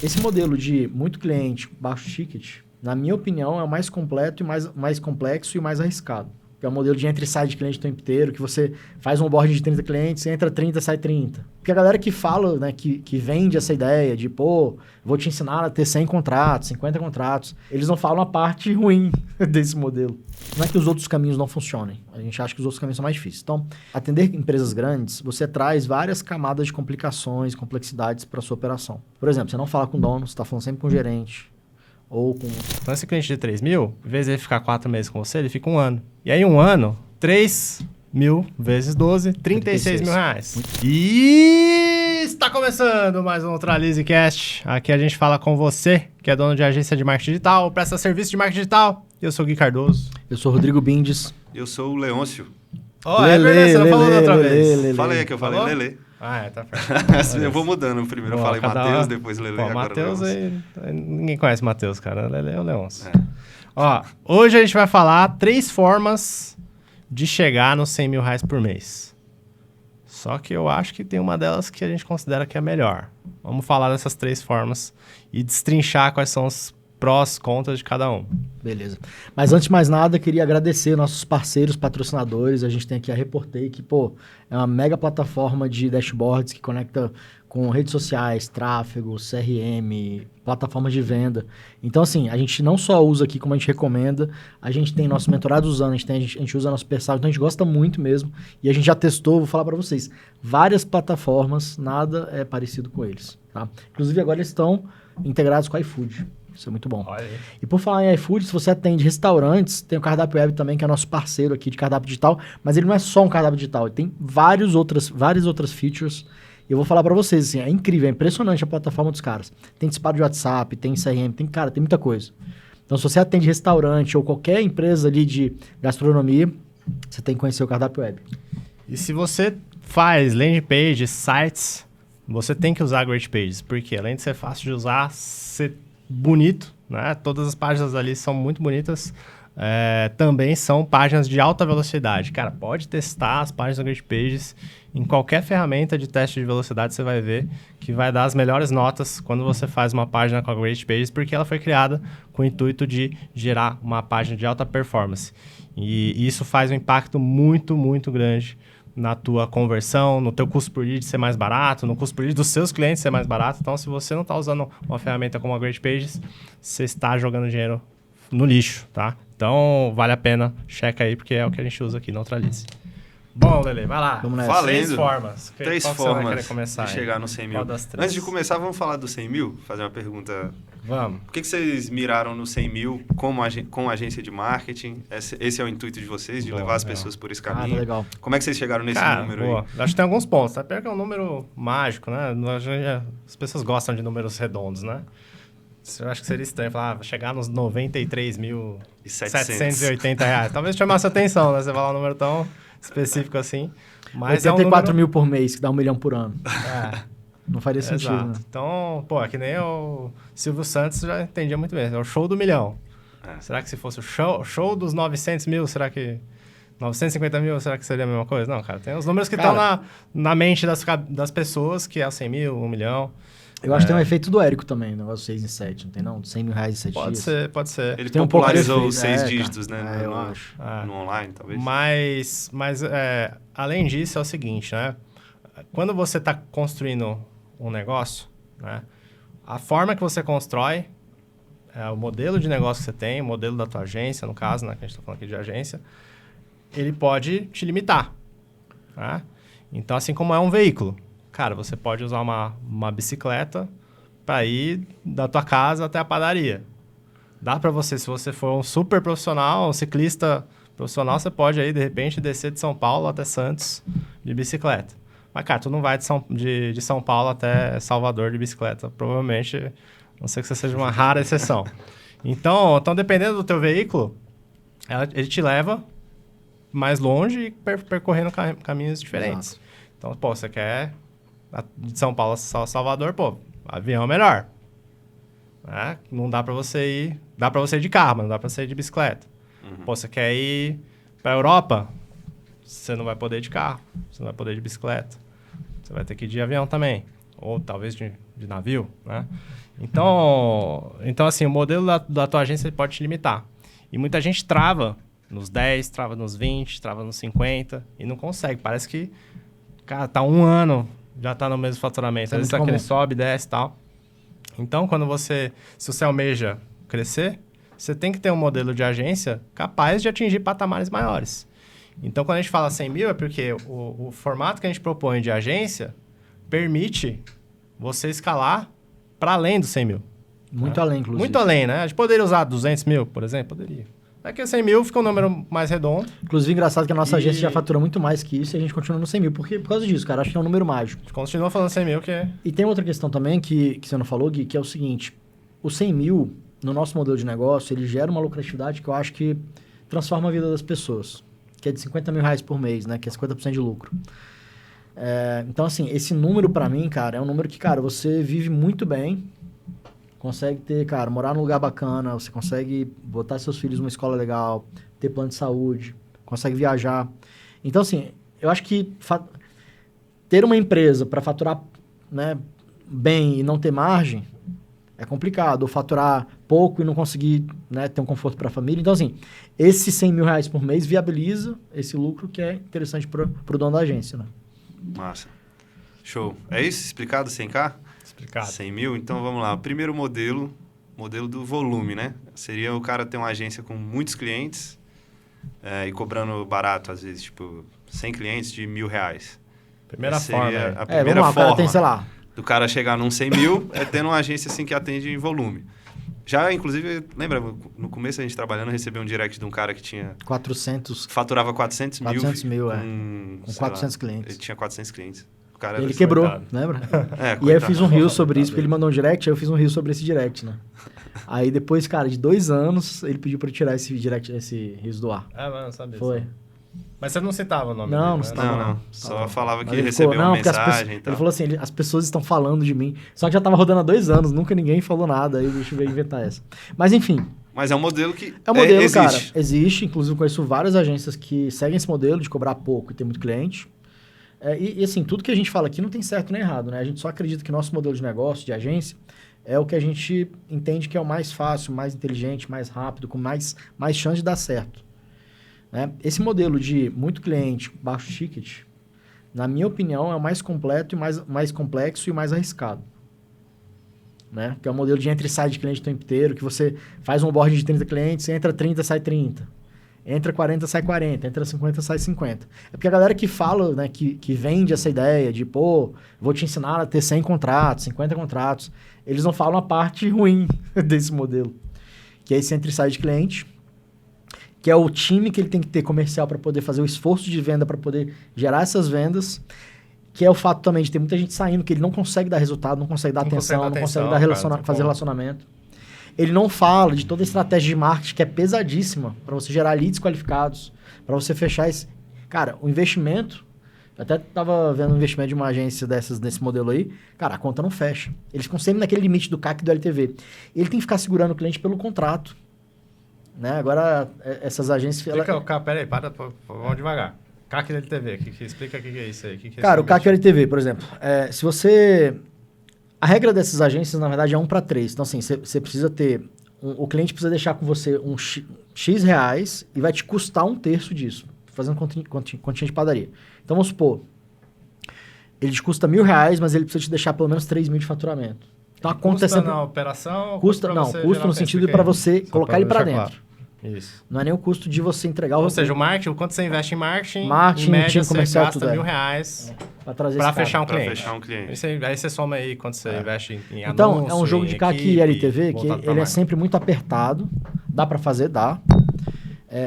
Esse modelo de muito cliente, baixo ticket, na minha opinião, é o mais completo e mais complexo e o mais arriscado. Que é o modelo de entra e sai de cliente o tempo inteiro, que você faz um onboard de 30 clientes, entra 30, sai 30. Porque a galera que fala, né, que vende essa ideia de, pô, vou te ensinar a ter 100 contratos, 50 contratos, eles não falam a parte ruim desse modelo. Não é que os outros caminhos não funcionem. A gente acha que os outros caminhos são mais difíceis. Então, atender empresas grandes, você traz várias camadas de complicações, complexidades para sua operação. Por exemplo, você não fala com o dono, você está falando sempre com o gerente. Ou com... Então, esse cliente de 3 mil, em vez de ele ficar 4 meses com você, ele fica 1 ano. E aí, 1 ano, 3 mil vezes 12, 36 mil reais. E está começando mais um NeutralizeCast. Aqui a gente fala com você, que é dono de agência de marketing digital, presta serviço de marketing digital. Eu sou o Gui Cardoso. Eu sou o Rodrigo Bindes. Eu sou o Leôncio. É verdade, você não falou da outra vez. Falei que eu falei Lele. Tá certo. Eu vou mudando. Primeiro eu falei Matheus, depois Lele, agora Matheus Leôncio. Ninguém conhece Matheus, cara. Lele é o Leôncio. Hoje a gente vai falar 3 formas de chegar nos 100 mil reais por mês. Só que eu acho que tem uma delas que a gente considera que é a melhor. Vamos falar dessas 3 formas e destrinchar quais são os prós, contras de cada um. Beleza. Mas antes de mais nada, queria agradecer nossos parceiros, patrocinadores. A gente tem aqui a Reportei, que, pô, é uma mega plataforma de dashboards que conecta com redes sociais, tráfego, CRM, plataformas de venda. Então, assim, a gente não só usa aqui como a gente recomenda, a gente tem nossos mentorados usando, a gente usa nosso pessoal, então a gente gosta muito mesmo. E a gente já testou, vou falar para vocês, várias plataformas, nada é parecido com eles, tá? Inclusive, agora eles estão integrados com o iFood. Isso é muito bom. Olha aí. E por falar em iFood, se você atende restaurantes, tem o Cardápio Web também, que é nosso parceiro aqui de cardápio digital, mas ele não é só um cardápio digital, ele tem várias outras features. E eu vou falar para vocês, assim, é incrível, é impressionante a plataforma dos caras. Tem disparo de WhatsApp, tem CRM, tem muita coisa. Então, se você atende restaurante ou qualquer empresa ali de gastronomia, você tem que conhecer o Cardápio Web. E se você faz landing pages, sites, você tem que usar Great Pages, porque além de ser fácil de usar, ser bonito, né? Todas as páginas ali são muito bonitas. Também são páginas de alta velocidade. Cara, pode testar as páginas do Great Pages. Em qualquer ferramenta de teste de velocidade, você vai ver que vai dar as melhores notas quando você faz uma página com a Great Pages, porque ela foi criada com o intuito de gerar uma página de alta performance. E isso faz um impacto muito, muito grande na tua conversão, no teu custo por lead ser mais barato, no custo por lead dos seus clientes ser mais barato. Então, se você não está usando uma ferramenta como a Great Pages, você está jogando dinheiro no lixo, tá? Então, vale a pena, checa aí, porque é o que a gente usa aqui no Neutralize. Bom, Lele, vai lá. Vamos nessa. Valendo. 3 formas. Três Qual que você vai formas querer começar de aí? chegar no 100 mil. Qual das 3? Antes de começar, vamos falar do 100 mil? Fazer uma pergunta. Vamos. Por que vocês miraram no 100 mil com agência de marketing? Esse é o intuito de vocês, de Boa, levar as legal. pessoa por esse Ah, caminho? legal. Como é que vocês chegaram nesse número boa. aí? Acho que tem alguns pontos, tá? Pior que é um número mágico, né? As pessoas gostam de números redondos, né? Eu acho que seria estranho falar, chegar nos 93.780 reais. Talvez chamasse atenção, né? Você falar um número tão específico assim. Mas 84 mil por mês, que dá 1 milhão por ano. É, Não faria sentido, exato. né? Então, pô, é que nem o Silvio Santos já entendia muito bem. É o show do milhão. É. Será que se fosse o show dos 900 mil, será que... 950 mil, será que seria a mesma coisa? Não, cara. Tem os números que estão na mente das pessoas, que é o 100 mil, 1 milhão. Eu acho que tem um efeito do Érico também, negócio 6 em 7, não tem não? 100 mil reais em 7 dias. Pode ser. Ele Tem um pouco de popularizou os efeito, 6 cara. dígitos, né? Eu acho. No online, talvez. Mas além disso, é o seguinte, né? Quando você está construindo um negócio, né? A forma que você constrói, o modelo de negócio que você tem, o modelo da tua agência, no caso, né? Que a gente está falando aqui de agência, ele pode te limitar, né? Então, assim como é um veículo, cara, você pode usar uma bicicleta para ir da tua casa até a padaria. Dá para você, se você for um super profissional, um ciclista profissional, você pode aí, de repente, descer de São Paulo até Santos de bicicleta. Mas, cara, tu não vai de São Paulo até Salvador de bicicleta. Provavelmente, a não ser que você seja uma rara exceção. Então, dependendo do teu veículo, ele te leva mais longe e percorrendo caminhos diferentes. Exato. Então, pô, você quer de São Paulo a Salvador, pô, avião é melhor. Né? Não dá pra você ir... Dá pra você ir de carro, mas não dá pra você ir de bicicleta. Uhum. Pô, você quer ir pra Europa? Você não vai poder ir de carro. Você não vai poder ir de bicicleta. Você vai ter que ir de avião também. Ou talvez de de navio, né? Então assim, o modelo da tua agência ele pode te limitar. E muita gente trava nos 10, trava nos 20, trava nos 50 e não consegue. Parece que, cara, tá um ano, já tá no mesmo faturamento. Às vezes aquele sobe, desce e tal. Então, se você almeja crescer, você tem que ter um modelo de agência capaz de atingir patamares maiores. Então, quando a gente fala 100 mil, é porque o formato que a gente propõe de agência permite você escalar para além dos 100 mil. Muito né? além, inclusive. Muito além, né? A gente poderia usar 200 mil, por exemplo? Poderia. Daqui a 100 mil fica um número mais redondo. Inclusive, engraçado que a nossa agência já fatura muito mais que isso e a gente continua no 100 mil. Por causa disso, cara. Acho que é um número mágico. A gente continua falando 100 mil, que é... E tem outra questão também que você não falou, Gui, que é o seguinte. O 100 mil, no nosso modelo de negócio, ele gera uma lucratividade que eu acho que transforma a vida das pessoas. Que é de 50 mil reais por mês, né? Que é 50% de lucro. Então, assim, esse número pra mim, cara, é um número que, cara, você vive muito bem. Consegue ter, cara, morar num lugar bacana, você consegue botar seus filhos numa escola legal, ter plano de saúde, consegue viajar. Então, assim, eu acho que ter uma empresa para faturar, né, bem e não ter margem é complicado. Ou faturar pouco e não conseguir, né, ter um conforto para a família. Então, assim, esses 100 mil reais por mês viabiliza esse lucro que é interessante para o dono da agência, né? Massa. Show. É isso? Explicado 100K? Explicado. 100 mil? Então, vamos lá. O primeiro modelo do volume, né? Seria o cara ter uma agência com muitos clientes e cobrando barato, às vezes, tipo, 100 clientes de R$1.000. Primeira forma. A primeira vamos lá, forma o cara tem, sei lá... do cara chegar num 100 mil é tendo uma agência assim que atende em volume. Já, inclusive, lembra, no começo a gente trabalhando, eu recebi um direct de um cara que tinha... 400... Faturava 400 mil. 400 mil, com 400 lá, clientes. Ele tinha 400 clientes. Ele quebrou, lembra? E aí eu fiz um reel sobre isso, porque ele mandou um direct, aí eu fiz um reel sobre esse direct, né? Aí depois, cara, de 2 anos, ele pediu pra eu tirar esse direct, esse reel do ar. Mano, não sabia. Foi. Mas você não citava o nome Não, dele, não né? citava. Não. Só falava que ele recebeu ficou, uma porque mensagem e tal. ele falou assim, as pessoas estão falando de mim. Só que já tava rodando há 2 anos, nunca ninguém falou nada. Aí deixa eu ver inventar essa. Mas enfim. Mas é um modelo que É um modelo, existe. cara. Existe. Inclusive, eu conheço várias agências que seguem esse modelo de cobrar pouco e ter muito cliente. E assim, tudo que a gente fala aqui não tem certo nem errado, né? A gente só acredita que nosso modelo de negócio, de agência, é o que a gente entende que é o mais fácil, mais inteligente, mais rápido, com mais chance de dar certo. Né? Esse modelo de muito cliente, baixo ticket, na minha opinião, é o mais completo, e mais complexo e mais arriscado. Né? Que é o modelo de entra e sai de cliente o tempo inteiro, que você faz um onboarding de 30 clientes, entra 30, sai 30. Entra 40, sai 40. Entra 50, sai 50. É porque a galera que fala, né, que vende essa ideia de, pô, vou te ensinar a ter 100 contratos, 50 contratos, eles não falam a parte ruim desse modelo. Que é esse entra e sai de cliente, que é o time que ele tem que ter comercial para poder fazer o esforço de venda, para poder gerar essas vendas, que é o fato também de ter muita gente saindo, que ele não consegue dar resultado, não consegue dar atenção, não consegue dar fazer relacionamento. Ele não fala de toda a estratégia de marketing que é pesadíssima para você gerar leads qualificados, para você fechar esse... Cara, o investimento... Eu até estava vendo um investimento de uma agência desse modelo aí. Cara, a conta não fecha. Eles ficam sempre naquele limite do CAC e do LTV. Ele tem que ficar segurando o cliente pelo contrato. Né? Agora, essas agências... Peraí, vamos devagar. CAC e LTV, explica o que é isso aí. Cara, o CAC e o LTV, por exemplo. Se você... A regra dessas agências, na verdade, é 1:3. Então, assim, você precisa ter... O cliente precisa deixar com você um X reais e vai te custar 1/3 disso, fazendo continha de padaria. Então, vamos supor, ele te custa R$1.000, mas ele precisa te deixar pelo menos 3 mil de faturamento. Então, a conta é sempre... na operação? Custa no sentido de para você colocar ele para dentro. Claro. Isso. Não é nem o custo de você entregar Ou seja, o marketing, o quanto você investe em marketing, em média, time comercial, você gasta R$1.000 para fechar um Pra cliente. fechar um cliente. Aí você soma aí quanto você investe em anúncio, então, é um jogo de CAC e LTV que ele é sempre... sempre muito apertado. Dá para fazer, dá.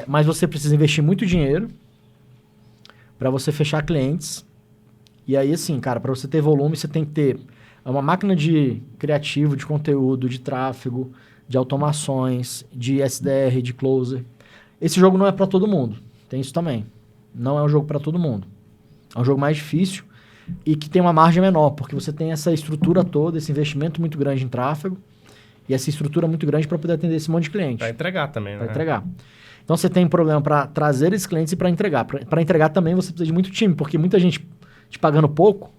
Mas você precisa investir muito dinheiro para você fechar clientes. E aí, assim, cara, para você ter volume, você tem que ter uma máquina de criativo, de conteúdo, de tráfego, de automações, de SDR, de closer. Esse jogo não é para todo mundo. Tem isso também. Não é um jogo para todo mundo. É um jogo mais difícil e que tem uma margem menor, porque você tem essa estrutura toda, esse investimento muito grande em tráfego e essa estrutura muito grande para poder atender esse monte de cliente. Para entregar também, né? Para entregar. Então, você tem problema para trazer esses clientes e para entregar. Para entregar também você precisa de muito time, porque muita gente te pagando pouco,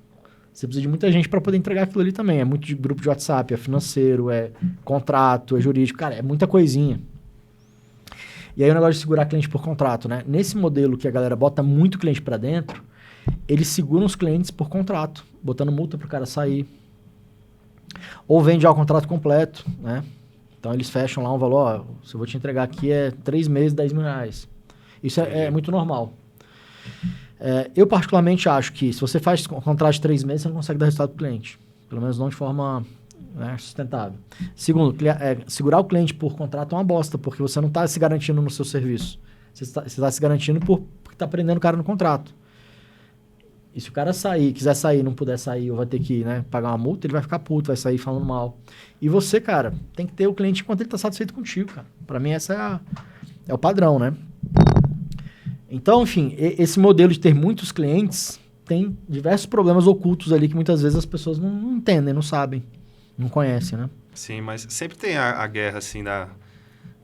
Você precisa de muita gente para poder entregar aquilo ali também. É muito de grupo de WhatsApp, é financeiro, é contrato, é jurídico. Cara, é muita coisinha. E aí o negócio de segurar cliente por contrato, né? Nesse modelo que a galera bota muito cliente para dentro, eles seguram os clientes por contrato, botando multa pro cara sair. Ou vende já o contrato completo, né? Então eles fecham lá um valor, ó, se eu vou te entregar aqui é 3 meses, 10 mil reais. Isso é muito normal. Eu particularmente acho que se você faz um contrato de 3 meses, você não consegue dar resultado pro cliente. Pelo menos não de forma sustentável. Segundo, segurar o cliente por contrato é uma bosta, porque você não está se garantindo no seu serviço. Você está se garantindo porque está prendendo o cara no contrato. E se o cara quiser sair, não puder sair, ou vai ter que pagar uma multa, ele vai ficar puto, vai sair falando mal. E você, cara, tem que ter o cliente enquanto ele está satisfeito contigo, cara. Para mim, essa é o padrão, né? Então, enfim, esse modelo de ter muitos clientes tem diversos problemas ocultos ali que muitas vezes as pessoas não entendem, não sabem, não conhecem, né? Sim, mas sempre tem a guerra, assim,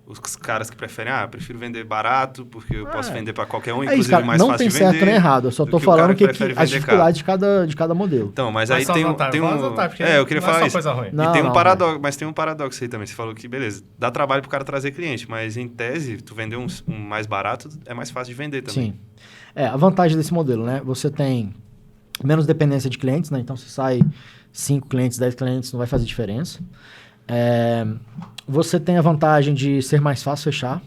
os caras que preferem, eu prefiro vender barato, porque eu posso vender para qualquer um, inclusive cara, mais fácil de vender. Não tem certo nem errado, eu só tô falando que as dificuldades de cada modelo. Então, mas aí tem um... eu queria falar isso. Coisa ruim. E tem um paradoxo, mas tem um paradoxo aí também. Você falou que, beleza, dá trabalho pro cara trazer cliente, mas em tese, tu vender um mais barato é mais fácil de vender também. Sim. A vantagem desse modelo, né? Você tem menos dependência de clientes, né? Então, se sai 5 clientes, 10 clientes, não vai fazer diferença. Você tem a vantagem de ser mais fácil fechar.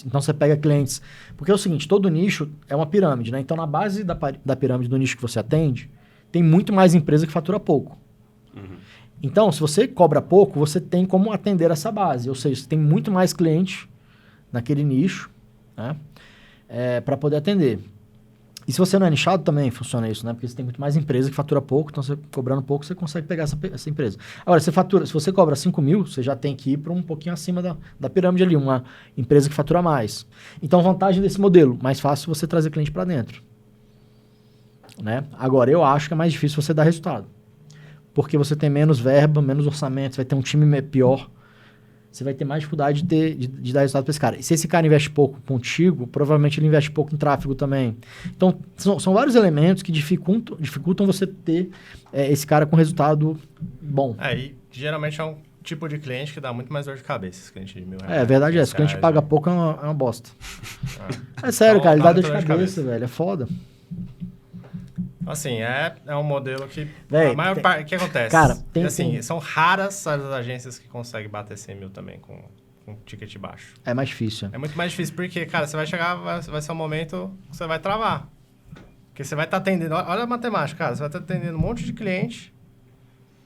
Então, você pega clientes... Porque é o seguinte, todo nicho é uma pirâmide, né? Então, na base da pirâmide do nicho que você atende, tem muito mais empresa que fatura pouco. Uhum. Então, se você cobra pouco, você tem como atender essa base. Ou seja, você tem muito mais cliente naquele nicho, né? Para poder atender. E se você não é nichado, também funciona isso, né? Porque você tem muito mais empresa que fatura pouco, então você cobrando pouco, você consegue pegar essa empresa. Agora, se você cobra 5 mil, você já tem que ir para um pouquinho acima da pirâmide ali, uma empresa que fatura mais. Então, vantagem desse modelo, mais fácil você trazer cliente para dentro. Né? Agora, eu acho que é mais difícil você dar resultado. Porque você tem menos verba, menos orçamento, você vai ter um time pior. Você vai ter mais dificuldade de dar resultado para esse cara. E se esse cara investe pouco contigo, provavelmente ele investe pouco em tráfego também. Então, são vários elementos que dificultam você ter esse cara com resultado bom. E geralmente é um tipo de cliente que dá muito mais dor de cabeça, esse cliente de R$1.000. A verdade é essa. Se o cliente paga pouco, é uma bosta. É sério, cara. Ele dá dor de cabeça, velho. É foda. Assim, é um modelo que... Véi, a maior parte... O que acontece? Cara, são raras as agências que conseguem bater 100 mil também com ticket baixo. É mais difícil. É muito mais difícil, porque, cara, você vai chegar... Vai ser um momento que você vai travar. Porque você vai estar atendendo... Olha a matemática, cara. Você vai estar atendendo um monte de cliente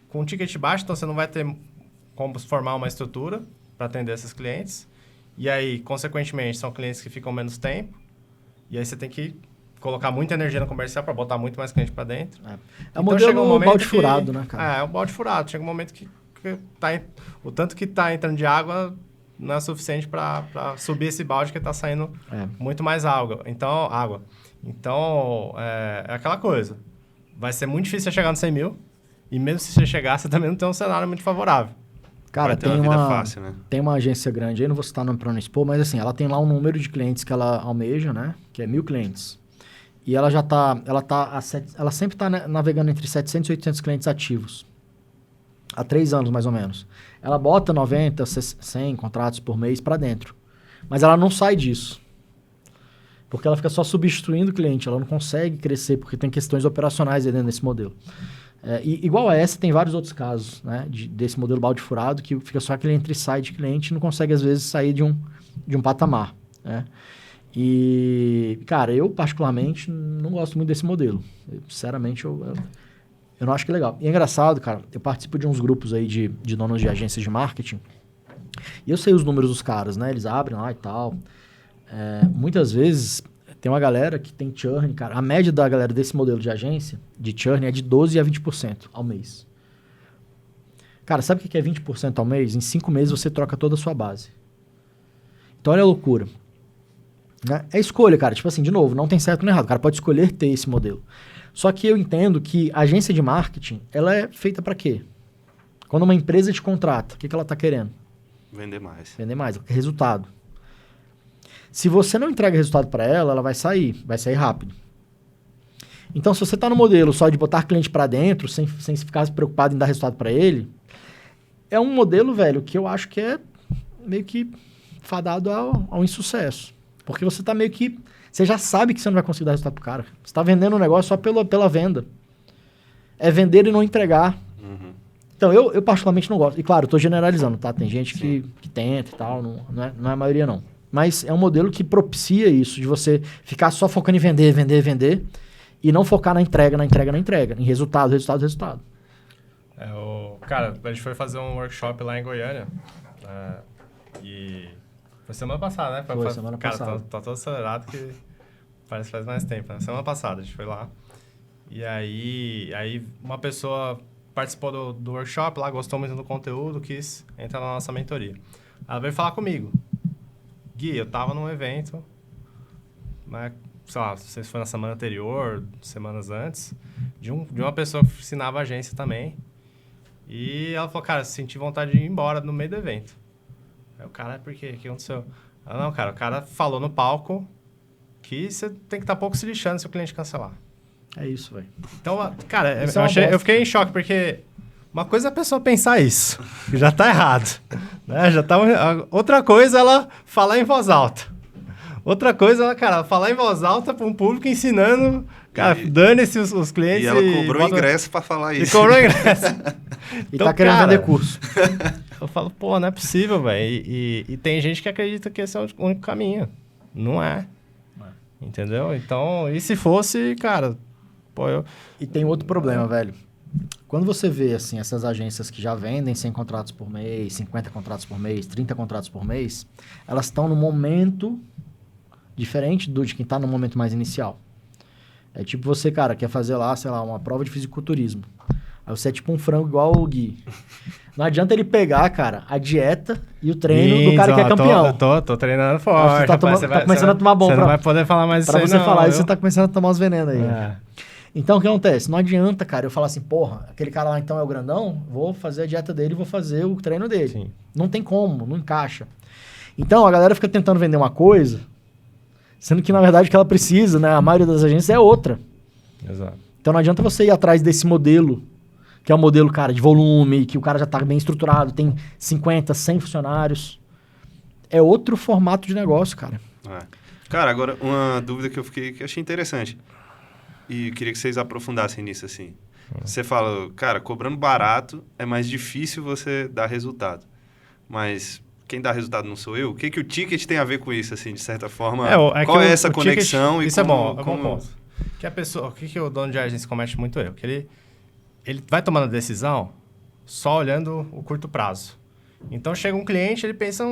com ticket baixo, então você não vai ter como formar uma estrutura para atender esses clientes. E aí, consequentemente, são clientes que ficam menos tempo. E aí você tem que colocar muita energia no comercial para botar muito mais cliente para dentro. É um modelo balde furado, né, cara? É um balde furado. Chega um momento que o tanto que está entrando de água não é suficiente para subir esse balde que está saindo muito mais água. Então, é aquela coisa. Vai ser muito difícil você chegar no 100 mil. E mesmo se você chegar, você também não tem um cenário muito favorável. Cara, tem uma vida fácil, né? Tem uma agência grande aí, não vou citar o nome para não expor, mas assim, ela tem lá um número de clientes que ela almeja, né? Que é 1.000 clientes. E ela ela sempre está navegando entre 700 e 800 clientes ativos. Há 3 anos, mais ou menos. Ela bota 90, 100 contratos por mês para dentro. Mas ela não sai disso. Porque ela fica só substituindo o cliente. Ela não consegue crescer, porque tem questões operacionais aí dentro desse modelo. E igual a essa, tem vários outros casos, né? Desse modelo balde furado, que fica só aquele entre e sai de cliente e não consegue, às vezes, sair de um patamar, né? E, cara, eu particularmente não gosto muito desse modelo. Sinceramente, eu não acho que é legal. E é engraçado, cara, eu participo de uns grupos aí de donos de agências de marketing e eu sei os números dos caras, né? Eles abrem lá e tal. Muitas vezes tem uma galera que tem churn, cara. A média da galera desse modelo de agência, de churn, é de 12% a 20% ao mês. Cara, sabe o que é 20% ao mês? Em 5 meses você troca toda a sua base. Então, olha a loucura. É escolha, cara. Tipo assim, de novo, não tem certo nem errado. O cara pode escolher ter esse modelo. Só que eu entendo que a agência de marketing, ela é feita para quê? Quando uma empresa te contrata, o que ela tá querendo? Vender mais. Vender mais, ela quer resultado. Se você não entrega resultado para ela, ela vai sair rápido. Então, se você tá no modelo só de botar cliente para dentro, sem ficar preocupado em dar resultado para ele, é um modelo, velho, que eu acho que é meio que fadado ao insucesso. Porque você tá meio que... Você já sabe que você não vai conseguir dar resultado pro cara. Você tá vendendo um negócio só pela venda. É vender e não entregar. Então, eu particularmente não gosto. E claro, eu tô generalizando, tá? Tem gente que tenta e tal, não é a maioria não. Mas é um modelo que propicia isso, de você ficar só focando em vender, e não focar na entrega, em resultado. Cara, a gente foi fazer um workshop lá em Goiânia, e foi semana passada, né? Foi semana passada. Cara, tá todo acelerado que parece que faz mais tempo, né? Semana passada a gente foi lá, e aí uma pessoa participou do workshop lá, gostou muito do conteúdo, quis entrar na nossa mentoria. Ela veio falar comigo. Gui, eu tava num evento, né, sei lá, não sei se foi na semana anterior, semanas antes, de uma pessoa que ensinava agência também. E ela falou, cara, senti vontade de ir embora no meio do evento. Aí o cara, por quê? O que aconteceu? Ela, não, cara, o cara falou no palco que você tem que estar pouco se lixando se o cliente cancelar. É isso, velho. Então, cara, eu fiquei em choque, porque uma coisa é a pessoa pensar isso, que já tá errado. Né? Outra coisa é ela falar em voz alta. Outra coisa é ela, cara, falar em voz alta para um público ensinando, cara, dane-se os clientes. E ela cobrou ingresso para falar isso. E cobrou ingresso. Então, tá querendo vender curso. Eu falo, pô, não é possível, velho. E tem gente que acredita que esse é o único caminho. Não é. Entendeu? Então, e se fosse, cara... Pô, E tem outro problema, velho. Quando você vê, assim, essas agências que já vendem 100 contratos por mês, 50 contratos por mês, 30 contratos por mês, elas estão num momento diferente de quem está no momento mais inicial. É tipo você, cara, quer fazer lá, sei lá, uma prova de fisiculturismo. Aí você é tipo um frango igual o Gui. Não adianta ele pegar, cara, a dieta e o treino do cara que é campeão. Tô treinando forte. Tá começando a tomar bom. Você não vai poder falar mais isso aí, não. Pra você falar isso, você tá começando a tomar os venenos aí. Então, o que acontece? Não adianta, cara, eu falar assim, porra, aquele cara lá então é o grandão, vou fazer a dieta dele e vou fazer o treino dele. Sim. Não tem como, não encaixa. Então, a galera fica tentando vender uma coisa, sendo que, na verdade, o que ela precisa, né, a maioria das agências é outra. Exato. Então, não adianta você ir atrás desse modelo, que é um modelo, cara, de volume, que o cara já tá bem estruturado, tem 50, 100 funcionários. É outro formato de negócio, cara. Cara, agora, uma dúvida que eu achei interessante. E eu queria que vocês aprofundassem nisso, assim. Você fala, cara, cobrando barato é mais difícil você dar resultado. Mas quem dá resultado não sou eu? O que o ticket tem a ver com isso, assim, de certa forma? Qual é essa conexão? Isso é bom ponto. Que a pessoa, o que o dono de agência comete muito erro? Que ele vai tomando decisão só olhando o curto prazo. Então, chega um cliente, ele pensa,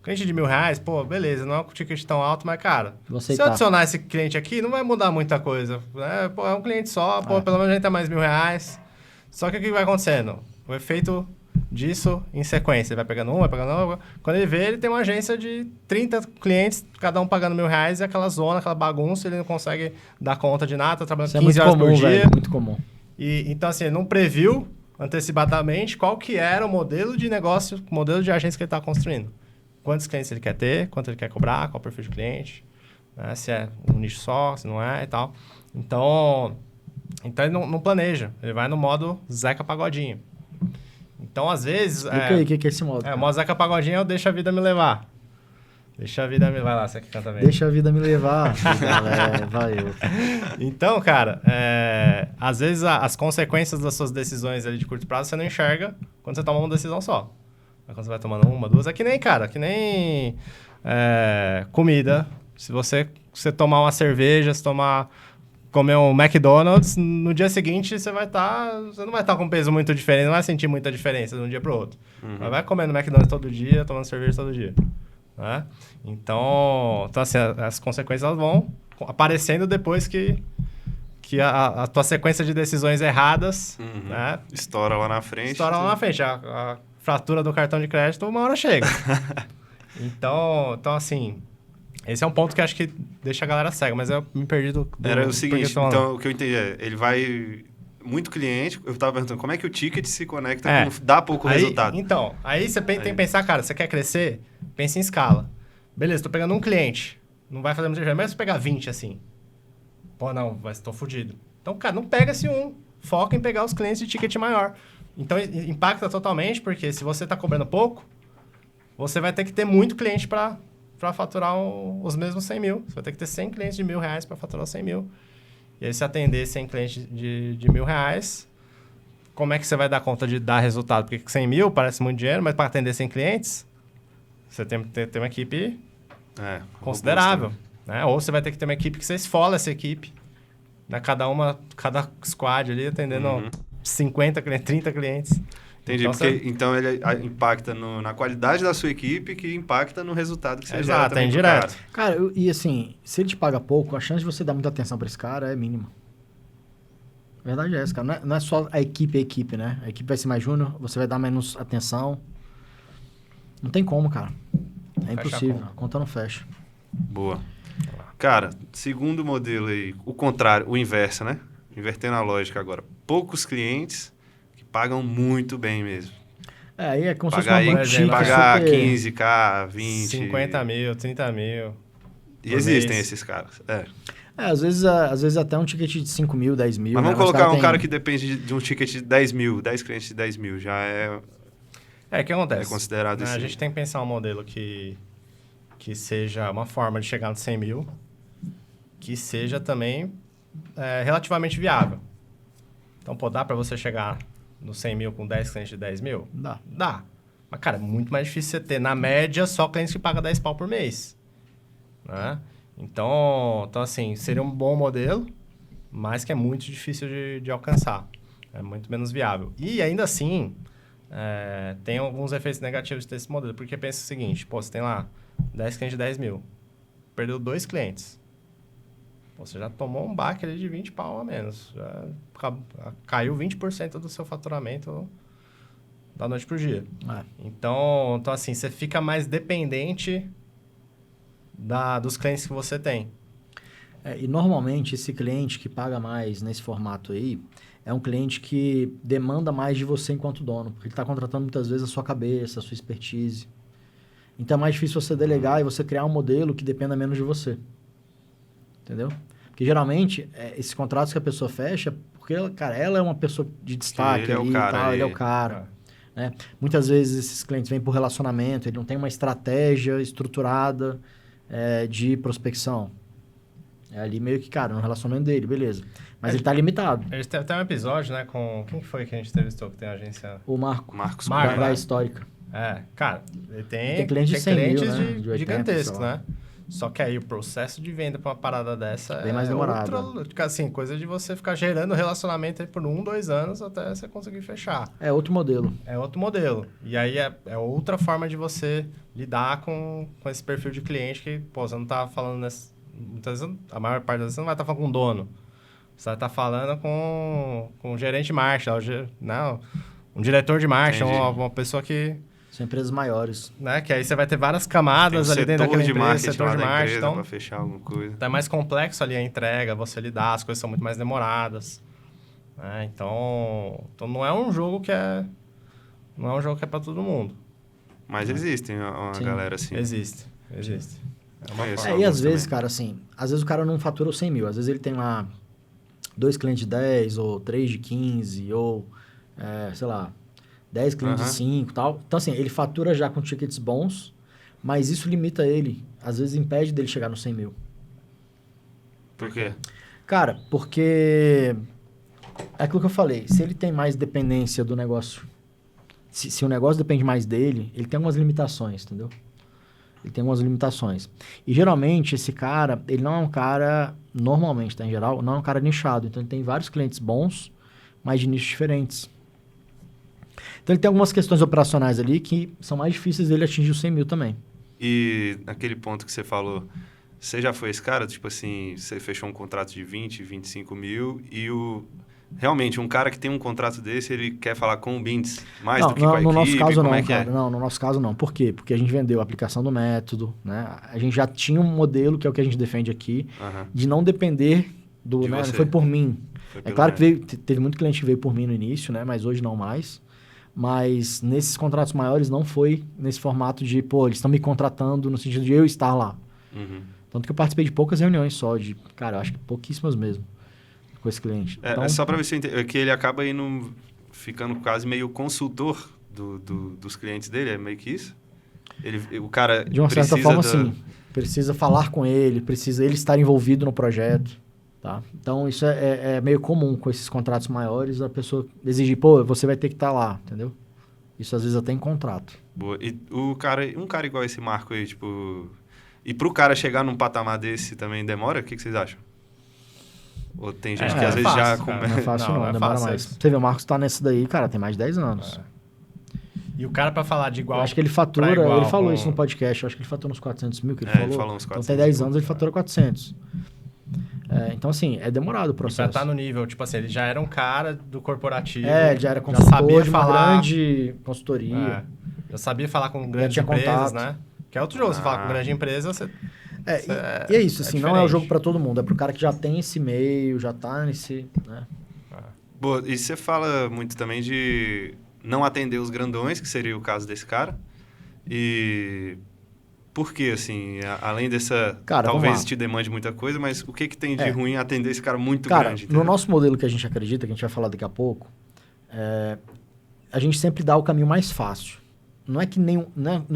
cliente de R$1.000, pô, beleza, não é um ticket tão alto, mas, cara, se eu adicionar esse cliente aqui, não vai mudar muita coisa. Né? Pô, é um cliente só, pô, pelo menos a gente tem mais R$1.000. Só que o que vai acontecendo? O efeito disso em sequência. Ele vai pegando vai pegando um. Quando ele vê, ele tem uma agência de 30 clientes, cada um pagando R$1.000, e aquela zona, aquela bagunça, ele não consegue dar conta de nada, tá trabalhando 15 horas por dia. Velho, muito comum. Então, assim, ele não previu antecipadamente qual que era o modelo de negócio, o modelo de agência que ele está construindo. Quantos clientes ele quer ter, quanto ele quer cobrar, qual o perfil de cliente, né? Se é um nicho só, se não é e tal. Então ele não planeja, ele vai no modo Zeca Pagodinho. Então, às vezes... Explica aí o que é esse modo. O modo Zeca Pagodinho é o deixa a vida me levar. Deixa a vida me... Vai lá, você que canta bem. Deixa a vida me levar. Vai eu. Então, cara, às vezes as consequências das suas decisões ali de curto prazo você não enxerga quando você toma uma decisão só. Mas quando você vai tomando uma, duas... É que nem, cara, comida. Se você tomar uma cerveja, comer um McDonald's, no dia seguinte você não vai estar com peso muito diferente, não vai sentir muita diferença de um dia para o outro. Mas vai comendo McDonald's todo dia, tomando cerveja todo dia. Né? Então assim, as consequências elas vão aparecendo depois que a tua sequência de decisões erradas, né? Estoura lá na frente. A fratura do cartão de crédito uma hora chega. Então, assim, esse é um ponto que acho que deixa a galera cega, mas eu me perdi do Era o seguinte, então, o que eu entendi ele vai... Muito cliente, eu estava perguntando, como é que o ticket se conecta com dar pouco resultado? Então, aí você tem que pensar, cara, você quer crescer? Pensa em escala. Beleza, tô pegando um cliente, não vai fazer muita diferença, mas se eu pegar 20, assim, pô, não, estou fudido. Então, cara, não pega esse um. Foca em pegar os clientes de ticket maior. Então, impacta totalmente, porque se você está cobrando pouco, você vai ter que ter muito cliente para faturar os mesmos 100 mil. Você vai ter que ter 100 clientes de R$1.000 para faturar os 100 mil. E aí, se atender 100 clientes de R$1.000, como é que você vai dar conta de dar resultado? Porque 100 mil parece muito dinheiro, mas para atender 100 clientes, você tem que ter uma equipe considerável. Né? Ou você vai ter que ter uma equipe que você esfola essa equipe. Né? Cada squad ali atendendo 50 clientes, 30 clientes. Entendi, então ele impacta na qualidade da sua equipe, que impacta no resultado que você gera também pro indireto. Cara, e assim, se ele te paga pouco, a chance de você dar muita atenção para esse cara é mínima. A verdade é essa, cara. Não é só a equipe, né? A equipe vai ser mais júnior, você vai dar menos atenção. Não tem como, cara. É impossível. A conta não fecha. Boa. Cara, segundo modelo aí, o contrário, o inverso, né? Invertendo a lógica agora. Poucos clientes que pagam muito bem mesmo. Aí é como se fosse Pagar uma boutique, pagar super... 15k, 20... 50 mil, 30 mil. E existem esses caras. às vezes até um ticket de 5 mil, 10 mil. Mas vamos né? colocar um cara que depende de um ticket de 10 mil, 10 clientes de 10 mil, já é... O que acontece? É considerado isso. A gente tem que pensar um modelo que seja uma forma de chegar nos 100 mil, que seja também relativamente viável. Então, dá para você chegar nos 100 mil com 10 clientes de 10 mil? Dá. Mas, cara, é muito mais difícil você ter, na média, só clientes que pagam 10 pau por mês. Né? Então, assim, seria um bom modelo, mas que é muito difícil de alcançar. É muito menos viável. E, ainda assim, tem alguns efeitos negativos desse modelo. Porque pensa o seguinte, você tem lá 10 clientes de 10 mil. Perdeu 2 clientes. Você já tomou um baque ali de 20 pau a menos. Já caiu 20% do seu faturamento da noite pro dia. Então, assim, você fica mais dependente dos clientes que você tem. E normalmente esse cliente que paga mais nesse formato aí é um cliente que demanda mais de você enquanto dono. Porque ele está contratando muitas vezes a sua cabeça, a sua expertise. Então é mais difícil você delegar e você criar um modelo que dependa menos de você. Entendeu? Porque geralmente, esses contratos que a pessoa fecha, porque ela é uma pessoa de destaque ali ele é o cara. Né? Muitas vezes esses clientes vêm por relacionamento, ele não tem uma estratégia estruturada de prospecção. É ali meio que, cara, no relacionamento dele, beleza. Mas ele tá limitado. A gente teve até um episódio, né, com... Quem foi que a gente entrevistou que tem a agência? O Marcos da Histórica. Cara, ele tem clientes de 100 mil, né? De 80, gigantescos, né? Só que aí o processo de venda para uma parada dessa bem mais demorado. Assim, coisa de você ficar gerando relacionamento aí por 1-2 anos até você conseguir fechar. É outro modelo. E aí é outra forma de você lidar com esse perfil de cliente que, você não tá falando muitas vezes, a maior parte das vezes você não vai estar falando com o dono. Você vai estar falando com um gerente de marketing, um diretor de marketing, uma pessoa que... São empresas maiores. Né? Que aí você vai ter várias camadas ali dentro daquela empresa, setor de marketing. Então, para fechar alguma coisa. Tá mais complexo ali a entrega, você lidar, as coisas são muito mais demoradas. Né? Então não é um jogo que é para todo mundo. Mas existem uma galera assim. Existe. E às vezes, cara, assim, às vezes o cara não fatura os 100 mil. Às vezes ele tem lá 2 clientes de 10, ou 3 de 15, ou, sei lá, 10 clientes de 5 e tal. Então, assim, ele fatura já com tickets bons, mas isso limita ele. Às vezes impede dele chegar nos 100 mil. Por quê? Cara, porque... É aquilo que eu falei. Se ele tem mais dependência do negócio... Se o negócio depende mais dele, ele tem algumas limitações, entendeu? Ele tem algumas limitações. E, geralmente, esse cara, ele não é um cara... Normalmente, tá? Em geral, não é um cara nichado. Então, ele tem vários clientes bons, mas de nichos diferentes. Então, ele tem algumas questões operacionais ali que são mais difíceis dele atingir os 100 mil também. E naquele ponto que você falou, você já foi esse cara? Tipo assim, você fechou um contrato de 20, 25 mil e realmente, um cara que tem um contrato desse, ele quer falar com o Bindes mais do que com a equipe? Nosso caso como não, é que cara. Não, no nosso caso não. Por quê? Porque a gente vendeu a aplicação do método, né? A gente já tinha um modelo, que é o que a gente defende aqui, de não depender do... Né? Não foi por mim. É claro que teve muito cliente que veio por mim no início, né? Mas hoje não mais. Mas nesses contratos maiores não foi nesse formato de, eles estão me contratando no sentido de eu estar lá. Tanto que eu participei de poucas reuniões só, cara, eu acho que pouquíssimas mesmo. com esse cliente. É só para ver se eu entendo, é que ele acaba ficando quase meio consultor dos clientes dele, é meio que isso? O cara de uma certa forma, sim. Precisa falar com ele, precisa ele estar envolvido no projeto. Tá? Então, isso é meio comum com esses contratos maiores, a pessoa exigir, pô, você vai ter que estar lá, entendeu? Isso às vezes até em contrato. Boa. E um cara igual esse Marco aí, tipo... E pro cara chegar num patamar desse também demora? O que vocês acham? Ou tem gente que às vezes fácil, já... cara. Não é fácil não, é demora fácil mais. isso. Você vê, o Marcos tá nessa daí, cara, tem mais de 10 anos. E o cara pra falar de igual... Eu acho que ele fatura, igual, ele falou isso no podcast, eu acho que ele fatura uns 400 mil, que ele falou. Ele falou uns 400 então tem 10 anos, ele fatura 400. Então, assim, é demorado o processo. Pra estar no nível, tipo assim, ele já era um cara do corporativo. Ele já era consultor sabia de uma falar, grande consultoria. já sabia falar com grandes tinha empresas, contato. né? Que é outro jogo, você fala com grande empresa, você... E é isso, assim, não é o diferente. jogo pra todo mundo, é pro cara que já tem esse meio, já tá nesse, né? Boa. E você fala muito também de não atender os grandões, que seria o caso desse cara. E... Por quê, assim? Além dessa... Cara, talvez te demande muita coisa, mas o que tem de ruim atender esse cara muito grande? No nosso modelo que a gente acredita, que a gente vai falar daqui a pouco, a gente sempre dá o caminho mais fácil. Não é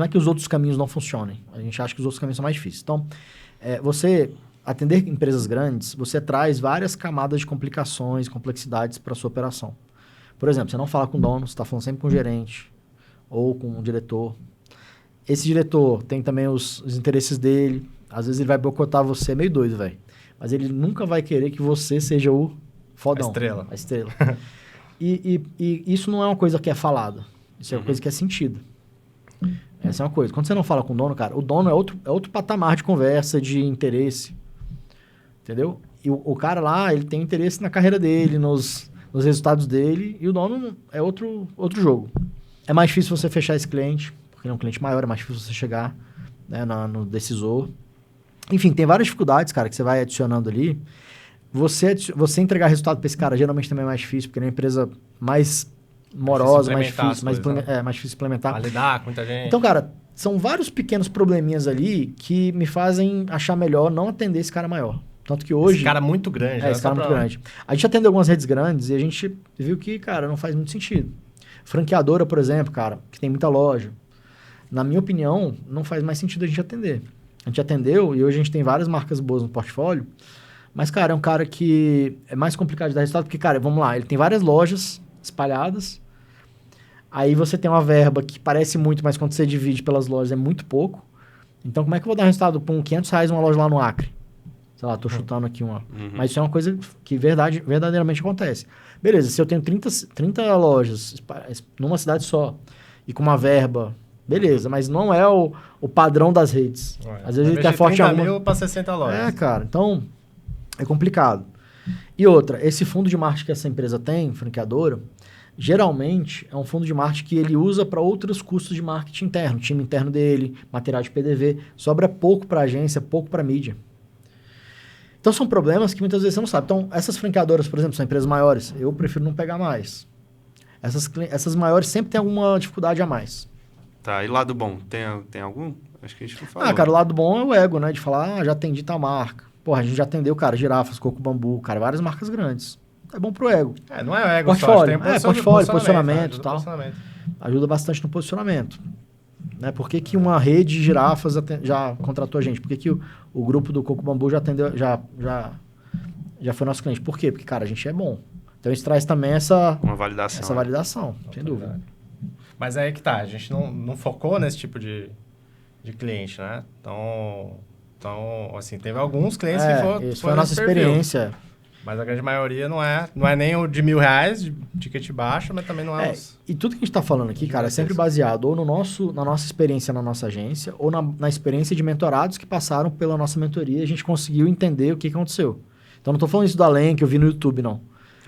que os outros caminhos não funcionem. A gente acha que os outros caminhos são mais difíceis. Então, você atender empresas grandes, você traz várias camadas de complicações, complexidades para sua operação. Por exemplo, você não fala com o dono, você está falando sempre com o gerente ou com o diretor. Esse diretor tem também os interesses dele. Às vezes ele vai boicotar você, é meio doido, velho. Mas ele nunca vai querer que você seja o fodão. A estrela. E isso não é uma coisa que é falada. Isso é uma coisa que é sentida. Essa é uma coisa. Quando você não fala com o dono, cara, o dono é outro patamar de conversa, de interesse. Entendeu? E o cara lá, ele tem interesse na carreira dele, nos resultados dele. E o dono é outro jogo. É mais difícil você fechar esse cliente, porque ele é um cliente maior, é mais difícil você chegar, né, no decisor. Enfim, tem várias dificuldades, cara, que você vai adicionando ali. Você entregar resultado para esse cara geralmente também é mais difícil, porque é uma empresa mais morosa, mais difícil implementar. Vai lidar com muita gente. Então, cara, são vários pequenos probleminhas ali que me fazem achar melhor não atender esse cara maior. Tanto que hoje... Esse cara muito grande. esse cara muito grande. A gente atendeu algumas redes grandes e a gente viu que, cara, não faz muito sentido. Franqueadora, por exemplo, cara, que tem muita loja. Na minha opinião, não faz mais sentido a gente atender. A gente atendeu e hoje a gente tem várias marcas boas no portfólio. Mas, cara, é um cara que é mais complicado de dar resultado porque, cara, vamos lá, ele tem várias lojas espalhadas. Aí você tem uma verba que parece muito, mas quando você divide pelas lojas é muito pouco. Então, como é que eu vou dar resultado com R$500 uma loja lá no Acre? Sei lá, tô chutando aqui uma. Mas isso é uma coisa que verdadeiramente acontece. Beleza, se eu tenho 30 lojas numa cidade só e com uma verba, beleza, mas não é o padrão das redes. Às vezes ele tá forte em alguma... 30 mil para 60 lojas. Cara, então é complicado. E outra, esse fundo de marketing que essa empresa tem, franqueadora, geralmente é um fundo de marketing que ele usa para outros custos de marketing interno, time interno dele, material de PDV, sobra pouco para agência, pouco para mídia. Então são problemas que muitas vezes você não sabe. Então essas franqueadoras, por exemplo, são empresas maiores, eu prefiro não pegar mais. Essas maiores sempre tem alguma dificuldade a mais. Tá, e lado bom, tem algum? Acho que a gente não falou. Cara, o lado bom é o ego, né? De falar, já atendi tal marca. Porra, a gente já atendeu, cara, girafas, coco bambu, cara, várias marcas grandes. É bom pro ego. Não é o ego portfólio, só, posicionamento e tal. Ajuda bastante no posicionamento. Né? Por que uma rede de girafas já contratou a gente? Por que o grupo do Coco Bambu já atendeu, já foi nosso cliente? Por quê? Porque, cara, a gente é bom. Então isso traz também uma validação. Essa validação, sem dúvida. Mas aí que tá, a gente não focou nesse tipo de cliente, né? Então, assim, teve alguns clientes que foram... Isso foi a nossa experiência. Mas a grande maioria não é nem o de R$1.000 de ticket baixo, mas também não é os... E tudo que a gente está falando aqui, cara, é sempre baseado ou na nossa experiência na nossa agência ou na experiência de mentorados que passaram pela nossa mentoria e a gente conseguiu entender o que aconteceu. Então, não estou falando isso do além que eu vi no YouTube, não.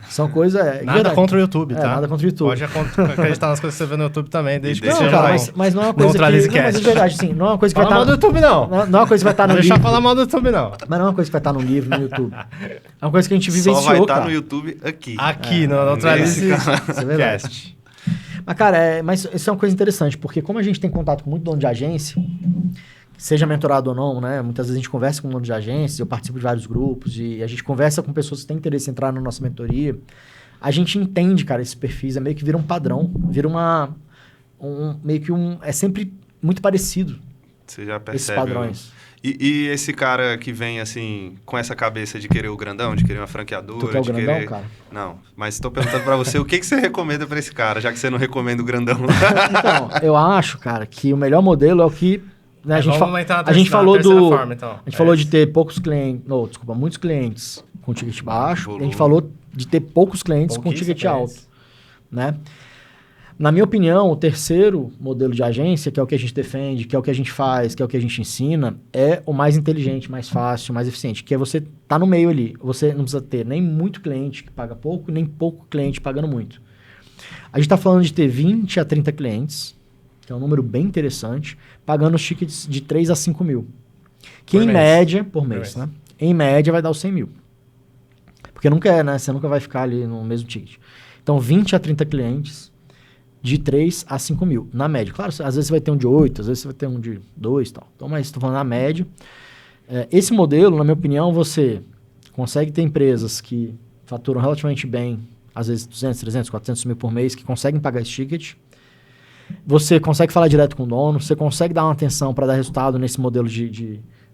São coisas... Nada contra o YouTube, tá? Nada contra o YouTube. Pode acreditar nas coisas que você vê no YouTube também, desde que não, seja... Cara, mas não é uma coisa que... Não, mas de verdade, sim. Não é uma coisa que vai estar... Fala mal do YouTube, não. Não é uma coisa que vai estar no livro. Deixa eu falar mal do YouTube, não. Mas não é uma coisa que vai estar no livro, no YouTube. É uma coisa que a gente vivenciou, só vai estar cara. no YouTube aqui. Aqui, no Neutralize Cast. Mas, cara, mas isso é uma coisa interessante, porque como a gente tem contato com muito dono de agência, seja mentorado ou não, né? Muitas vezes a gente conversa com donos de agências, eu participo de vários grupos e a gente conversa com pessoas que têm interesse em entrar na nossa mentoria. A gente entende, cara, esses perfis, meio que vira um padrão, vira é sempre muito parecido. Você já percebe. Esses padrões. E esse cara que vem, assim, com essa cabeça de querer o grandão, de querer uma franqueadora... Tu quer o de grandão, querer... cara? Não, mas estou perguntando para você, o que você recomenda para esse cara, já que você não recomenda o grandão? Então, eu acho, cara, que o melhor modelo é o que... Né, a gente falou forma, então. A gente falou de ter poucos clientes... Não, desculpa, muitos clientes com ticket baixo. E a gente falou de ter poucos clientes com ticket alto. Né? Na minha opinião, o terceiro modelo de agência, que é o que a gente defende, que é o que a gente faz, que é o que a gente ensina, é o mais inteligente, mais fácil, mais eficiente. Que é você tá no meio ali. Você não precisa ter nem muito cliente que paga pouco, nem pouco cliente pagando muito. A gente está falando de ter 20 a 30 clientes, que é um número bem interessante, pagando os tickets de 3 a 5 mil. Que por média, por mês, né? Em média vai dar os 100 mil. Porque nunca é, né? Você nunca vai ficar ali no mesmo ticket. Então, 20 a 30 clientes de 3 a 5 mil, na média. Claro, às vezes você vai ter um de 8, às vezes você vai ter um de 2 e tal. Então, mas estou falando na média. Esse modelo, na minha opinião, você consegue ter empresas que faturam relativamente bem, às vezes 200, 300, 400 mil por mês, que conseguem pagar esse ticket. Você consegue falar direto com o dono, você consegue dar uma atenção para dar resultado nesse modelo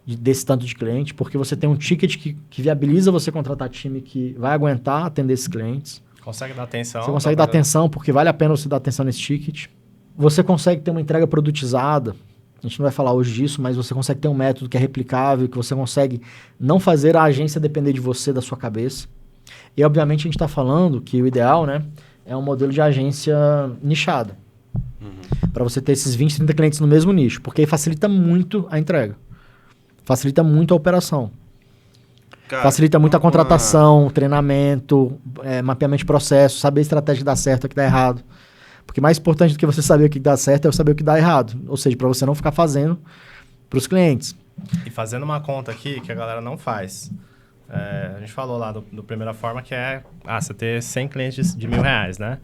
desse tanto de cliente, porque você tem um ticket que viabiliza você contratar time que vai aguentar atender esses clientes. Consegue dar atenção. Você consegue dar atenção, porque vale a pena você dar atenção nesse ticket. Você consegue ter uma entrega produtizada. A gente não vai falar hoje disso, mas você consegue ter um método que é replicável, que você consegue não fazer a agência depender de você, da sua cabeça. E, obviamente, a gente está falando que o ideal, né, é um modelo de agência nichada. Para você ter esses 20, 30 clientes no mesmo nicho, porque aí facilita muito a entrega. Facilita muito a operação. Cara, facilita muito a contratação, treinamento, mapeamento de processo, saber a estratégia que dá certo e que dá errado. Porque mais importante do que você saber o que dá certo é saber o que dá errado. Ou seja, para você não ficar fazendo para os clientes. E fazendo uma conta aqui que a galera não faz. A gente falou lá do primeira forma que é você ter 100 clientes de R$1.000, né?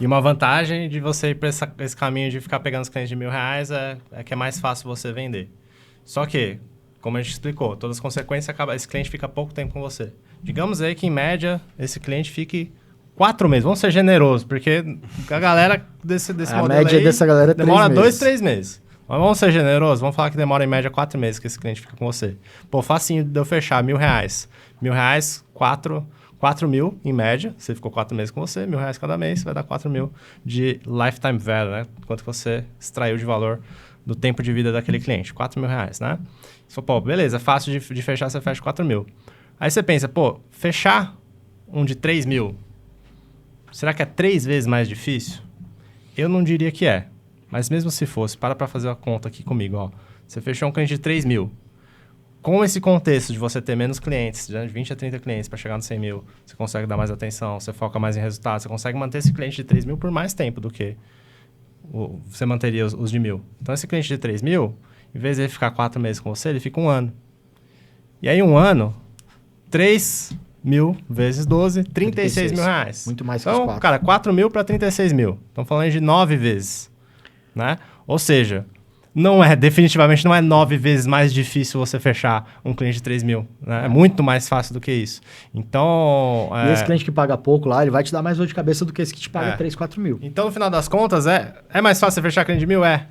E uma vantagem de você ir para esse caminho de ficar pegando os clientes de R$1.000 é que é mais fácil você vender. Só que, como a gente explicou, todas as consequências esse cliente fica pouco tempo com você. Digamos aí que, em média, esse cliente fique 4 meses. Vamos ser generosos, porque a galera desse modelo a média aí dessa galera é 3 demora meses. 2, 3 meses. Mas vamos ser generosos, vamos falar que demora em média 4 meses que esse cliente fica com você. Pô, facinho de eu fechar R$1.000. R$1.000, 4 mil em média. Você ficou 4 meses com você, R$1.000 cada mês, vai dar 4 mil de lifetime value, né? Quanto você extraiu de valor do tempo de vida daquele cliente. R$4.000, né? Você falou, pô, beleza, fácil de fechar, você fecha 4 mil. Aí você pensa, pô, fechar um de 3 mil, será que é 3 vezes mais difícil? Eu não diria que é. Mas mesmo se fosse, para fazer a conta aqui comigo, ó. Você fechou um cliente de 3 mil. Com esse contexto de você ter menos clientes, de 20 a 30 clientes para chegar no 100 mil, você consegue dar mais atenção, você foca mais em resultados, você consegue manter esse cliente de 3 mil por mais tempo do que você manteria os de 1.000. Então, esse cliente de 3 mil, em vez de ele ficar 4 meses com você, ele fica 1 ano. E aí, 1 ano, 3 mil vezes 12, 36 mil reais. Muito mais que então, os 4. Cara, 4 mil para 36 mil. Estamos falando de 9 vezes. Né? Ou seja, definitivamente não é 9 vezes mais difícil você fechar um cliente de 3 mil. Né? É muito mais fácil do que isso. Então... E esse cliente que paga pouco lá, ele vai te dar mais dor de cabeça do que esse que te paga 3, 4 mil. Então, no final das contas, é mais fácil você fechar cliente de 1.000?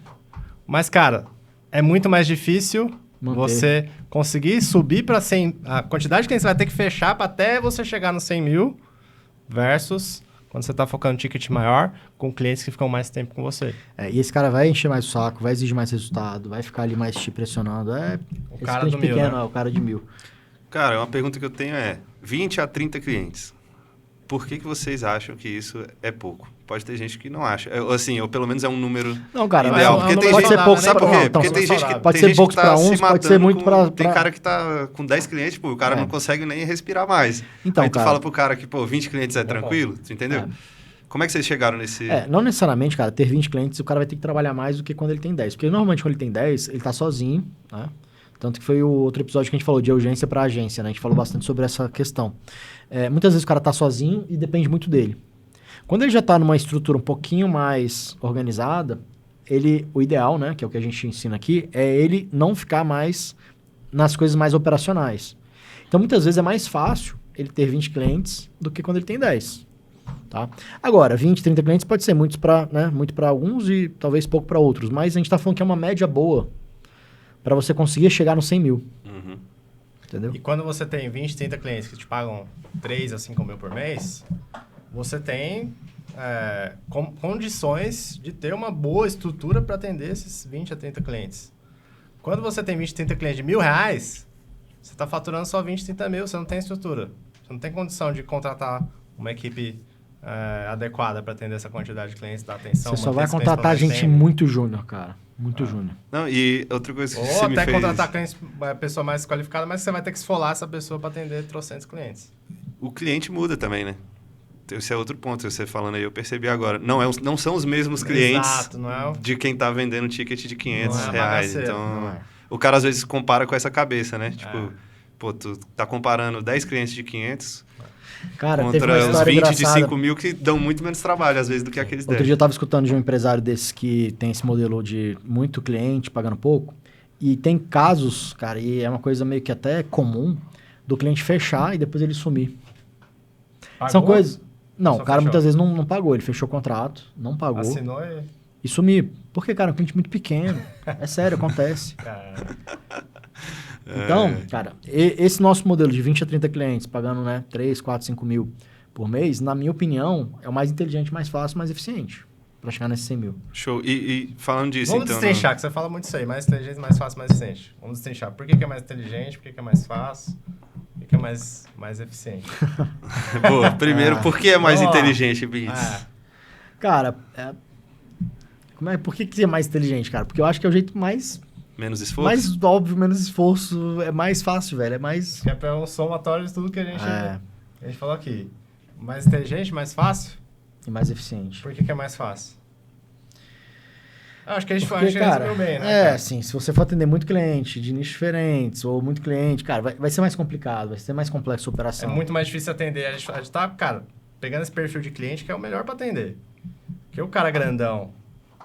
Mas, cara, é muito mais difícil você conseguir subir para 100... A quantidade de clientes você vai ter que fechar para até você chegar no 100 mil versus... Quando você está focando em ticket maior, com clientes que ficam mais tempo com você. E esse cara vai encher mais o saco, vai exigir mais resultado, vai ficar ali mais te pressionando. O cara do 1.000, pequeno, né? O cara de 1.000. Cara, uma pergunta que eu tenho é, 20 a 30 clientes, por que vocês acham que isso é pouco? Pode ter gente que não acha. Ou pelo menos é um número ideal. Porque tem gente, sabe por quê? Porque tem gente que pode ser poucos para uns, pode ser muito para... Tem cara que tá com 10 clientes, pô, o cara não consegue nem respirar mais. Então, aí tu fala pro cara que, pô, 20 clientes é tranquilo, tu entendeu? Como é que vocês chegaram nesse... Não necessariamente, cara, ter 20 clientes, o cara vai ter que trabalhar mais do que quando ele tem 10. Porque normalmente quando ele tem 10, ele tá sozinho, né? Tanto que foi o outro episódio que a gente falou de urgência para agência, né? A gente falou bastante sobre essa questão. Muitas vezes o cara tá sozinho e depende muito dele. Quando ele já tá numa estrutura um pouquinho mais organizada, o ideal, né, que é o que a gente ensina aqui, é ele não ficar mais nas coisas mais operacionais. Então, muitas vezes é mais fácil ele ter 20 clientes do que quando ele tem 10. Tá? Agora, 20, 30 clientes pode ser muito para alguns e talvez pouco para outros, mas a gente está falando que é uma média boa para você conseguir chegar nos 100 mil. Uhum. Entendeu? E quando você tem 20, 30 clientes que te pagam 3 a 5 mil por mês, você tem condições de ter uma boa estrutura para atender esses 20 a 30 clientes. Quando você tem 20, 30 clientes de R$1.000, você está faturando só 20, 30 mil, você não tem estrutura. Você não tem condição de contratar uma equipe adequada para atender essa quantidade de clientes, dar atenção. Você só vai contratar gente muito júnior, cara. Muito júnior. Não, e outra coisa que Ou você me até fez... contratar clientes, pessoa mais qualificada, mas você vai ter que esfolar essa pessoa para atender trocentos clientes. O cliente muda também, né? Esse é outro ponto, você falando aí, eu percebi agora. Não são os mesmos clientes. Exato, não é? De quem tá vendendo ticket de R$500. Não é bagaceiro, Então, não é. o cara às vezes compara com essa cabeça, né? Tipo, pô, tu tá comparando 10 clientes de 500 Cara, teve uma contra os história 20 engraçada. de 5 mil que dão muito menos trabalho, às vezes, do que aqueles 10. Outro dia eu tava escutando de um empresário desse que tem esse modelo de muito cliente pagando pouco. E tem casos, cara, e é uma coisa meio que até comum, do cliente fechar e depois ele sumir. Pagou? São coisas... Não, Só o cara fechou? muitas vezes não pagou. Ele fechou o contrato, não pagou Assinou e... e sumir. Porque, cara, é um cliente muito pequeno. É sério, acontece. Cara, Então, cara, esse nosso modelo de 20 a 30 clientes, pagando, 3, 4, 5 mil por mês, na minha opinião, é o mais inteligente, mais fácil, mais eficiente para chegar nesses 100 mil. Show. E falando disso, vamos então... destrinchar, que você fala muito isso aí. Mais inteligente, mais fácil, mais eficiente. Vamos destrinchar. Por que é mais inteligente? Por que é mais fácil? Por que é mais eficiente? Boa. Primeiro, por que é mais Vamos lá. inteligente, Bins? Cara, por que é mais inteligente, cara? Porque eu acho que é o jeito mais Menos esforço? óbvio, menos esforço, é mais fácil, velho. É mais... Que é um somatório de tudo que a gente falou aqui. Mais inteligente, mais fácil? E mais eficiente. Por que é mais fácil? Eu acho que a gente Porque, cara, resumiu bem, né? cara? assim, se você for atender muito cliente de nichos diferentes, ou muito cliente, cara, vai ser mais complicado, vai ser mais complexo a É operação. muito mais difícil atender. A gente tá, cara, pegando esse perfil de cliente que é o melhor para atender. Porque o cara grandão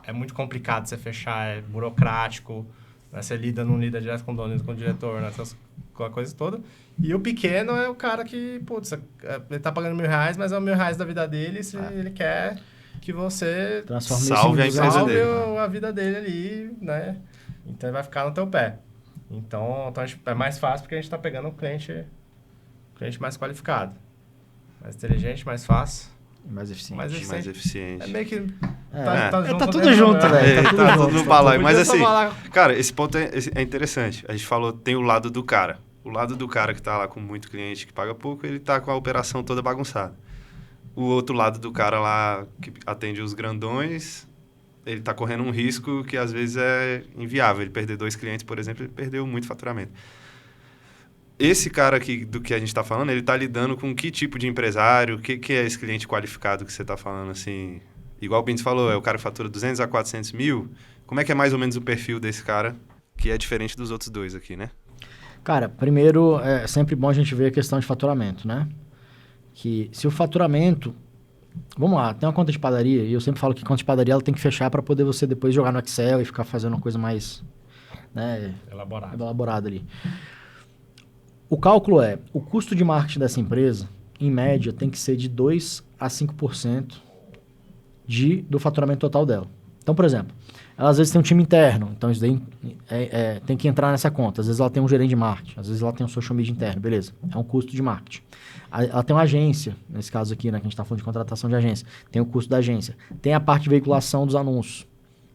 é muito complicado você fechar, é burocrático, né? Você não lida direto com o dono, com o diretor, né? Com a coisa toda. E o pequeno é o cara que, putz, ele tá pagando R$1.000, mas é o R$1.000 da vida dele, se ele quer que você Transforma Salve a isso em empresa salve dele. a vida dele ali, né? Então ele vai ficar no teu pé. Então é mais fácil porque a gente tá pegando um cliente mais qualificado. Mais inteligente, mais fácil. mais eficiente. Mais Mais eficiente. É meio que... Tá tudo junto, velho. Tá tudo Tá junto. tudo no balaio. Mas Podia só assim, falar- cara, esse ponto é interessante. A gente falou, tem o lado do cara. O lado do cara que tá lá com muito cliente, que paga pouco, ele tá com a operação toda bagunçada. O outro lado do cara lá, que atende os grandões, ele tá correndo um risco que às vezes é inviável. Ele perder 2 clientes, por exemplo, ele perdeu muito faturamento. Esse cara aqui do que a gente está falando, ele está lidando com que tipo de empresário? O que é esse cliente qualificado que você está falando, assim? Igual o Bins falou, é o cara que fatura 200 a 400 mil. Como é que é mais ou menos o perfil desse cara, que é diferente dos outros dois aqui, né? Cara, primeiro, é sempre bom a gente ver a questão de faturamento, né? Que se o faturamento... Vamos lá, tem uma conta de padaria, e eu sempre falo que conta de padaria ela tem que fechar para poder você depois jogar no Excel e ficar fazendo uma coisa mais elaborada ali. O cálculo é, o custo de marketing dessa empresa, em média, tem que ser de 2 a 5% do faturamento total dela. Então, por exemplo, ela às vezes tem um time interno, então isso daí tem que entrar nessa conta. Às vezes ela tem um gerente de marketing, às vezes ela tem um social media interno, beleza. É um custo de marketing. Ela tem uma agência, nesse caso aqui, né, que a gente está falando de contratação de agência. Tem o custo da agência. Tem a parte de veiculação dos anúncios,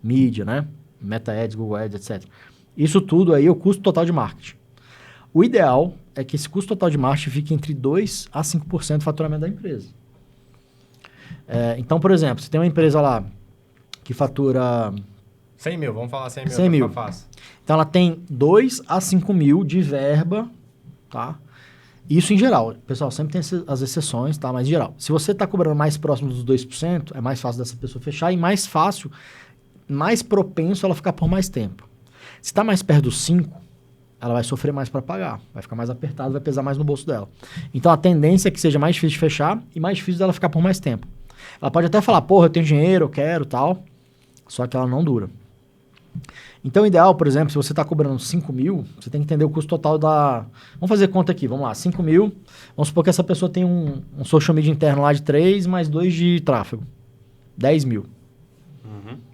mídia, né? Meta Ads, Google Ads, etc. Isso tudo aí é o custo total de marketing. O ideal é que esse custo total de marketing fique entre 2 a 5% do faturamento da empresa. Então, por exemplo, se tem uma empresa lá que fatura... 100 mil, vamos falar 100 mil. 100 mil. Ficar fácil. Então, ela tem 2 a 5 mil de verba, tá? Isso em geral. Pessoal, sempre tem as exceções, tá? Mas em geral. Se você está cobrando mais próximo dos 2%, é mais fácil dessa pessoa fechar e mais fácil, mais propenso ela ficar por mais tempo. Se está mais perto dos 5%, ela vai sofrer mais para pagar. Vai ficar mais apertado, vai pesar mais no bolso dela. Então, a tendência é que seja mais difícil de fechar e mais difícil dela ficar por mais tempo. Ela pode até falar, porra, eu tenho dinheiro, eu quero, tal. Só que ela não dura. Então, o ideal, por exemplo, se você está cobrando 5 mil, você tem que entender o custo total da... Vamos fazer conta aqui, vamos lá, 5 mil. Vamos supor que essa pessoa tem um social media interno lá de 3, mais 2 de tráfego. 10 mil.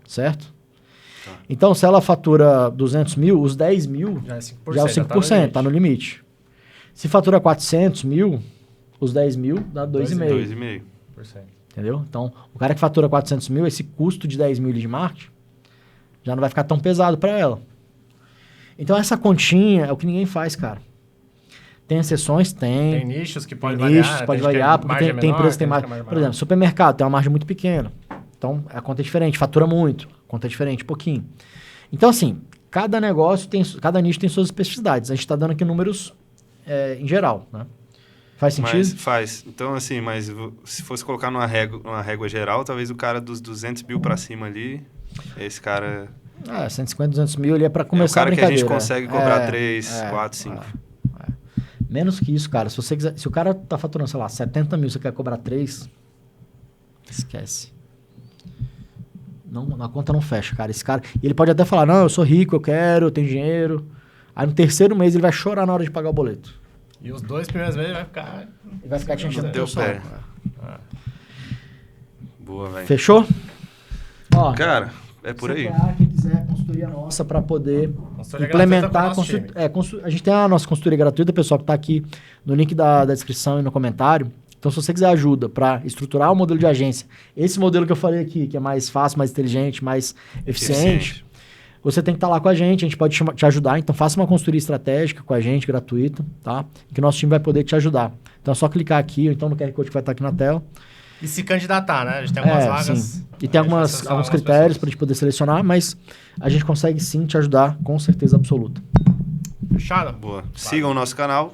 Certo? Tá. Então, se ela fatura 200 mil, os 10 mil Já é 5%. já é o 5%, está no limite. Se fatura 400 mil, os 10 mil dá 2,5. 2,5. Entendeu? Então, o cara que fatura 400 mil, esse custo de 10 mil de marketing já não vai ficar tão pesado para ela. Então, essa continha é o que ninguém faz, cara. Tem exceções? Tem. Tem nichos que pode Tem variar. nichos, né? pode Tem gente que variar, é porque margem tem menor, empresas que tem gente mais... que é Por exemplo, supermercado tem uma margem muito pequena. Então, a conta é diferente, fatura muito. A conta é diferente, pouquinho. Então, assim, cada negócio tem... Cada nicho tem suas especificidades. A gente está dando aqui números em geral, né? Faz sentido? Mas faz. Então, assim, mas se fosse colocar numa régua geral, talvez o cara dos 200 mil para cima ali, esse cara... 150, 200 mil ali é para começar a brincadeira. É o cara que a gente consegue cobrar 3, 4, 5. Menos que isso, cara. Se você quiser, se o cara tá faturando, sei lá, 70 mil, você quer cobrar 3, esquece. Não, a conta não fecha, cara. Esse cara... E ele pode até falar, não, eu sou rico, eu tenho dinheiro. Aí no terceiro mês ele vai chorar na hora de pagar o boleto. E os 2 primeiros meses vai ficar... Ele vai ficar te enchendo o teu pé. saco. Boa, velho. Fechou? Ó, Cara, é por aí. Quem quiser consultoria nossa para poder Consultoria implementar gratuita pro nosso time. a gente tem a nossa consultoria gratuita, pessoal, que está aqui no link da descrição e no comentário. Então, se você quiser ajuda para estruturar o modelo de agência, esse modelo que eu falei aqui, que é mais fácil, mais inteligente, mais eficiente, você tem que estar lá com a gente pode te ajudar. Então, faça uma consultoria estratégica com a gente, gratuita, tá? Que o nosso time vai poder te ajudar. Então, é só clicar aqui, ou então no QR Code que vai estar aqui na tela. E se candidatar, né? A gente tem algumas vagas. Sim. E tem alguns critérios para a gente poder selecionar, mas a gente consegue sim te ajudar com certeza absoluta. Fechado? Boa. Sigam o nosso canal.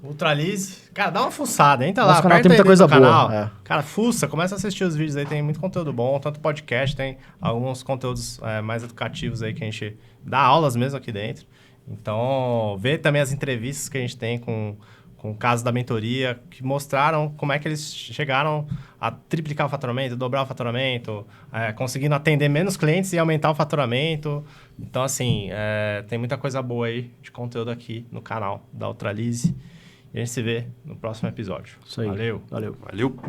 Ultralize. Cara, dá uma fuçada. Entra Nosso lá, canal aperta tem muita aí coisa no canal. boa, Cara, fuça, começa a assistir os vídeos aí. Tem muito conteúdo bom, tanto podcast, tem alguns conteúdos mais educativos aí que a gente dá aulas mesmo aqui dentro. Então, vê também as entrevistas que a gente tem com casos da mentoria, que mostraram como é que eles chegaram a triplicar o faturamento, dobrar o faturamento, conseguindo atender menos clientes e aumentar o faturamento. Então, assim, tem muita coisa boa aí de conteúdo aqui no canal da Ultralize. E a gente se vê no próximo episódio. Isso aí. Valeu. Valeu. Valeu.